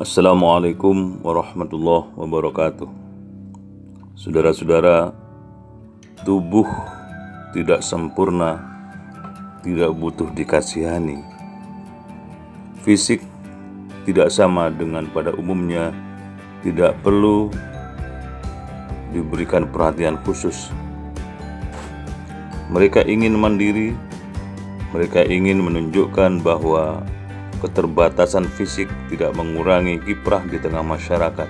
Assalamualaikum warahmatullahi wabarakatuh. Saudara-saudara, tubuh tidak sempurna, tidak butuh dikasihani. Fisik tidak sama dengan pada umumnya, tidak perlu diberikan perhatian khusus. Mereka ingin mandiri, mereka ingin menunjukkan bahwa keterbatasan fisik tidak mengurangi kiprah di tengah masyarakat.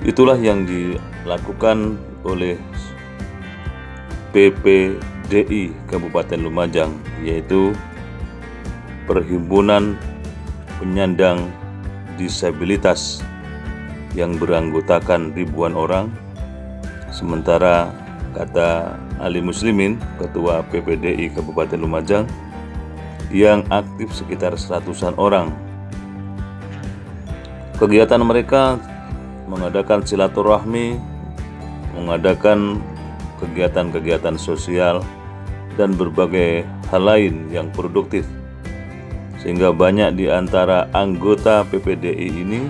Itulah yang dilakukan oleh PPDI Kabupaten Lumajang, yaitu Perhimpunan Penyandang Disabilitas, yang beranggotakan ribuan orang. Sementara kata Ali Muslimin, Ketua PPDI Kabupaten Lumajang, yang aktif sekitar 100-an orang. Kegiatan mereka mengadakan silaturahmi, mengadakan kegiatan-kegiatan sosial, dan berbagai hal lain yang produktif, sehingga banyak di antara anggota PPDI ini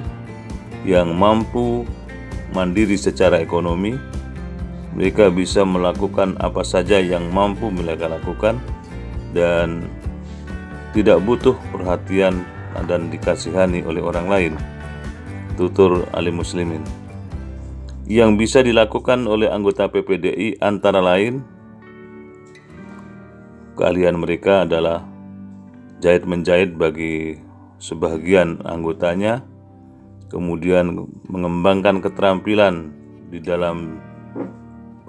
yang mampu mandiri secara ekonomi. Mereka bisa melakukan apa saja yang mampu mereka lakukan dan tidak butuh perhatian dan dikasihani oleh orang lain, tutur Ali Muslimin. Yang bisa dilakukan oleh anggota PPDI antara lain, keahlian mereka adalah jahit-menjahit bagi sebagian anggotanya, kemudian mengembangkan keterampilan di dalam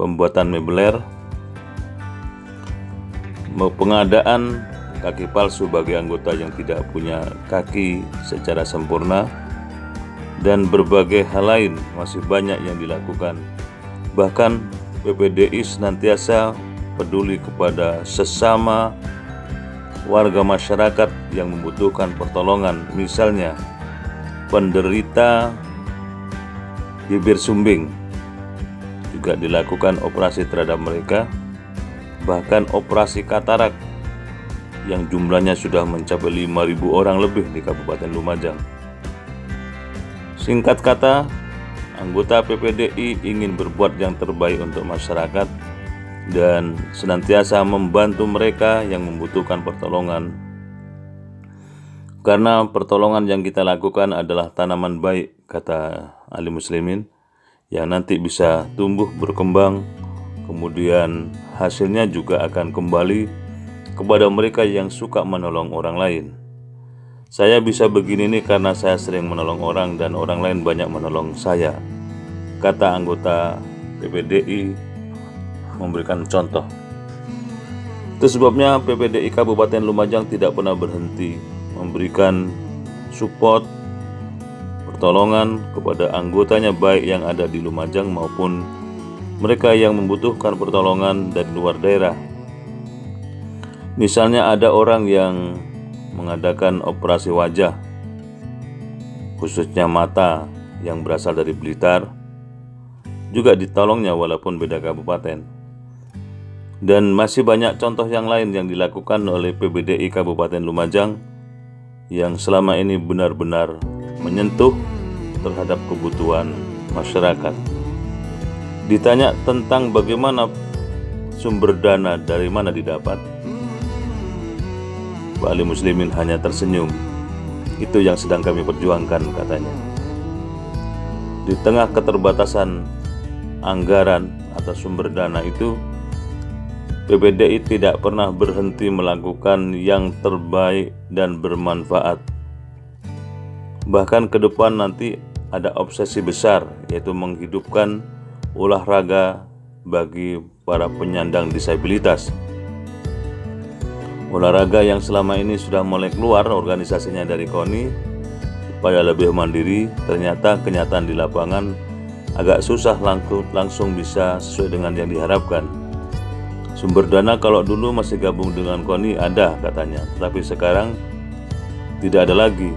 pembuatan mebeler, pengadaan kaki palsu bagi anggota yang tidak punya kaki secara sempurna, dan berbagai hal lain masih banyak yang dilakukan. Bahkan PPDI senantiasa peduli kepada sesama warga masyarakat yang membutuhkan pertolongan, misalnya penderita bibir sumbing juga dilakukan operasi terhadap mereka, bahkan operasi katarak yang jumlahnya sudah mencapai 5.000 orang lebih di Kabupaten Lumajang. Singkat kata, anggota PPDI ingin berbuat yang terbaik untuk masyarakat dan senantiasa membantu mereka yang membutuhkan pertolongan. Karena pertolongan yang kita lakukan adalah tanaman baik, kata Ali Muslimin, yang nanti bisa tumbuh berkembang, kemudian hasilnya juga akan kembali kepada mereka yang suka menolong orang lain. Saya bisa begini nih karena saya sering menolong orang dan orang lain banyak menolong saya, kata anggota PPDI memberikan contoh. Itu sebabnya PPDI Kabupaten Lumajang tidak pernah berhenti memberikan support, pertolongan kepada anggotanya, baik yang ada di Lumajang maupun mereka yang membutuhkan pertolongan dari luar daerah. Misalnya ada orang yang mengadakan operasi wajah, khususnya mata, yang berasal dari Blitar, juga ditolongnya walaupun beda kabupaten. Dan masih banyak contoh yang lain yang dilakukan oleh PPDI Kabupaten Lumajang yang selama ini benar-benar menyentuh terhadap kebutuhan masyarakat. Ditanya tentang bagaimana sumber dana dari mana didapat, Pak Ali Muslimin hanya tersenyum. Itu yang sedang kami perjuangkan, katanya. Di tengah keterbatasan anggaran atau sumber dana itu, PPDI tidak pernah berhenti melakukan yang terbaik dan bermanfaat. Bahkan ke depan nanti ada obsesi besar, yaitu menghidupkan olahraga bagi para penyandang disabilitas. Olahraga yang selama ini sudah mulai keluar organisasinya dari KONI supaya lebih mandiri, ternyata kenyataan di lapangan agak susah langsung bisa sesuai dengan yang diharapkan. Sumber dana kalau dulu masih gabung dengan KONI ada katanya, tapi sekarang tidak ada lagi.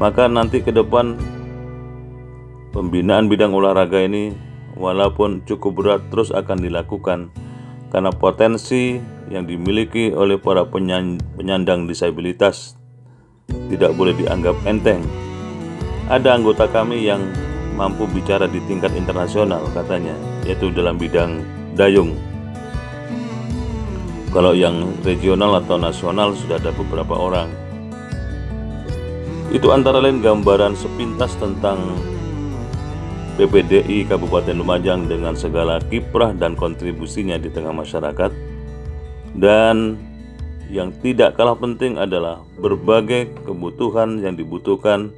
Maka nanti ke depan pembinaan bidang olahraga ini walaupun cukup berat terus akan dilakukan, karena potensi yang dimiliki oleh para penyandang disabilitas tidak boleh dianggap enteng. Ada anggota kami yang mampu bicara di tingkat internasional katanya, yaitu dalam bidang dayung. Kalau yang regional atau nasional sudah ada beberapa orang. Itu antara lain gambaran sepintas tentang PPDI Kabupaten Lumajang dengan segala kiprah dan kontribusinya di tengah masyarakat. Dan yang tidak kalah penting adalah berbagai kebutuhan yang dibutuhkan,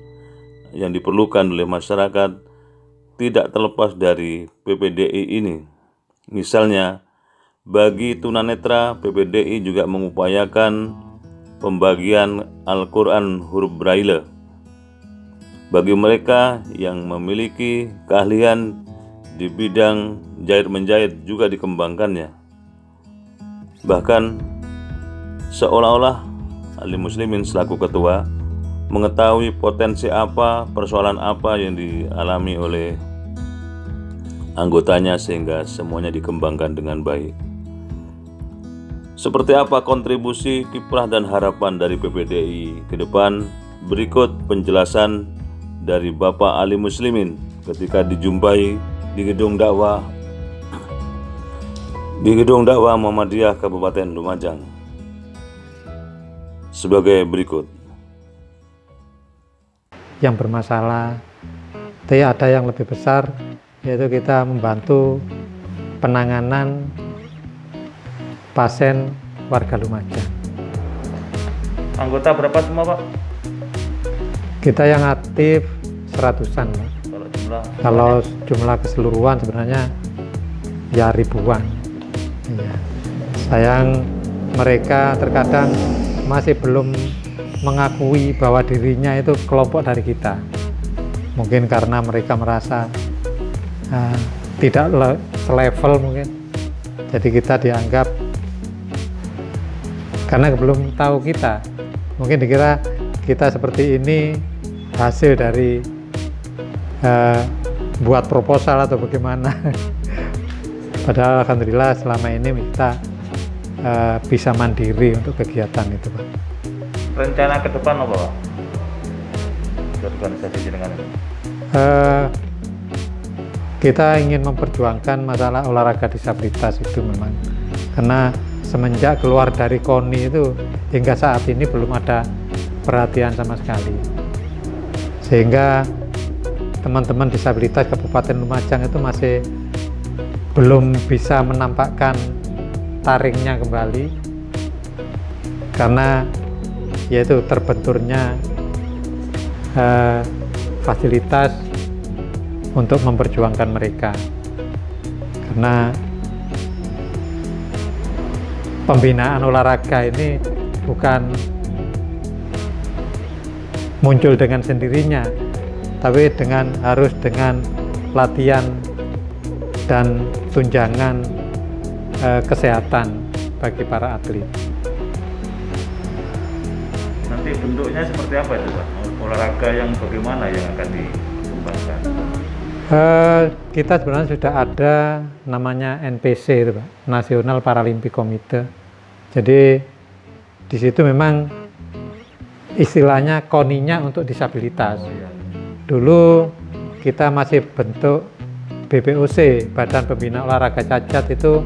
yang diperlukan oleh masyarakat tidak terlepas dari PPDI ini. Misalnya, bagi tunanetra, PPDI juga mengupayakan pembagian Al-Quran huruf Braille. Bagi mereka yang memiliki keahlian di bidang jahit-menjahit juga dikembangkannya. Bahkan seolah-olah Alim Muslimin selaku ketua mengetahui potensi apa, persoalan apa yang dialami oleh anggotanya sehingga semuanya dikembangkan dengan baik. Seperti apa kontribusi, kiprah dan harapan dari PPDI ke depan? Berikut penjelasan dari Bapak Alim Muslimin ketika dijumpai di gedung dakwah Muhammadiyah Kabupaten Lumajang sebagai berikut. Yang bermasalah, tapi ada yang lebih besar, yaitu kita membantu penanganan pasien warga Lumajang. Anggota berapa semua, Pak? Kita yang aktif 100-an, Pak. Kalau jumlah keseluruhan sebenarnya ya ribuan. Ya. Sayang mereka terkadang masih belum mengakui bahwa dirinya itu kelompok dari kita. Mungkin karena mereka merasa tidak selevel mungkin. Jadi kita dianggap, karena belum tahu kita, mungkin dikira kita seperti ini hasil dari buat proposal atau bagaimana. Padahal alhamdulillah selama ini kita bisa mandiri untuk kegiatan itu, Pak. Rencana ke depan apa, Pak? Organisasi jenengan ini? Kita ingin memperjuangkan masalah olahraga disabilitas itu memang, karena semenjak keluar dari KONI itu hingga saat ini belum ada perhatian sama sekali, sehingga teman-teman disabilitas Kabupaten Lumajang itu masih belum bisa menampakkan taringnya kembali, karena yaitu terbenturnya fasilitas untuk memperjuangkan mereka. Karena pembinaan olahraga ini bukan muncul dengan sendirinya, tapi harus dengan latihan dan tunjangan kesehatan bagi para atlet. Nanti bentuknya seperti apa itu, Pak? Olahraga yang bagaimana yang akan dikembangkan? Kita sebenarnya sudah ada namanya NPC itu, Pak, National Paralympic Committee. Jadi di situ memang istilahnya KONI-nya untuk disabilitas. Dulu kita masih bentuk BPOC, Badan Pembina Olahraga Cacat, itu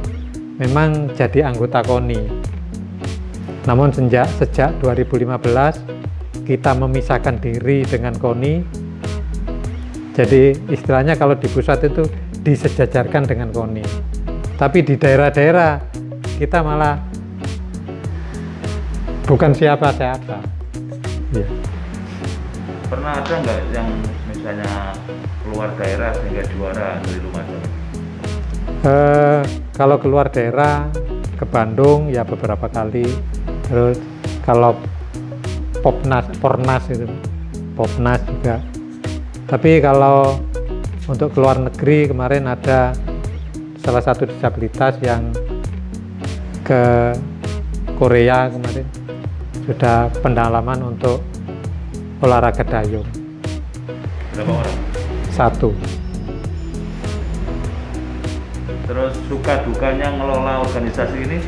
memang jadi anggota KONI. Namun sejak 2015 kita memisahkan diri dengan KONI. Jadi istilahnya kalau di pusat itu disejajarkan dengan KONI. Tapi di daerah-daerah kita malah bukan siapa-siapa. Ya. Pernah ada nggak yang misalnya keluar daerah sehingga juara dari Lumajang? Kalau keluar daerah ke Bandung ya beberapa kali. Terus kalau Pornas juga. Tapi kalau untuk keluar negeri kemarin ada salah satu disabilitas yang ke Korea kemarin, sudah pendalaman untuk olahraga dayung. Berapa orang? 1. Terus suka dukanya ngelola organisasi ini?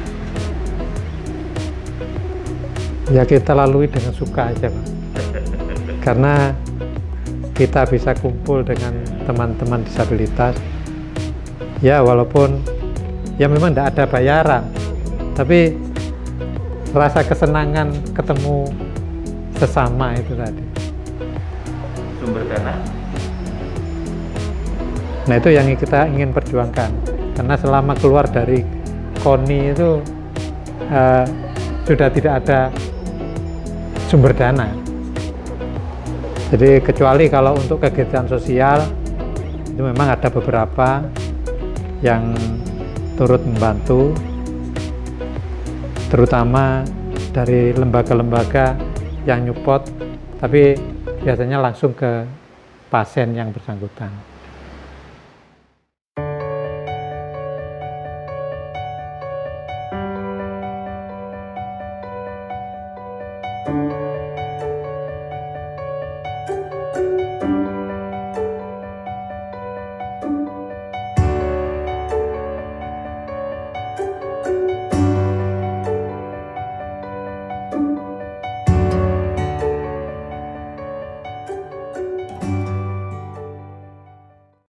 Ya kita lalui dengan suka aja, Pak. karena kita bisa kumpul dengan teman-teman disabilitas ya, walaupun ya memang tidak ada bayaran, tapi rasa kesenangan ketemu sesama itu tadi. Sumber dana? Nah, itu yang kita ingin perjuangkan, karena selama keluar dari KONI itu sudah tidak ada sumber dana. Jadi kecuali kalau untuk kegiatan sosial itu memang ada beberapa yang turut membantu, terutama dari lembaga-lembaga yang nyupport, tapi biasanya langsung ke pasien yang bersangkutan.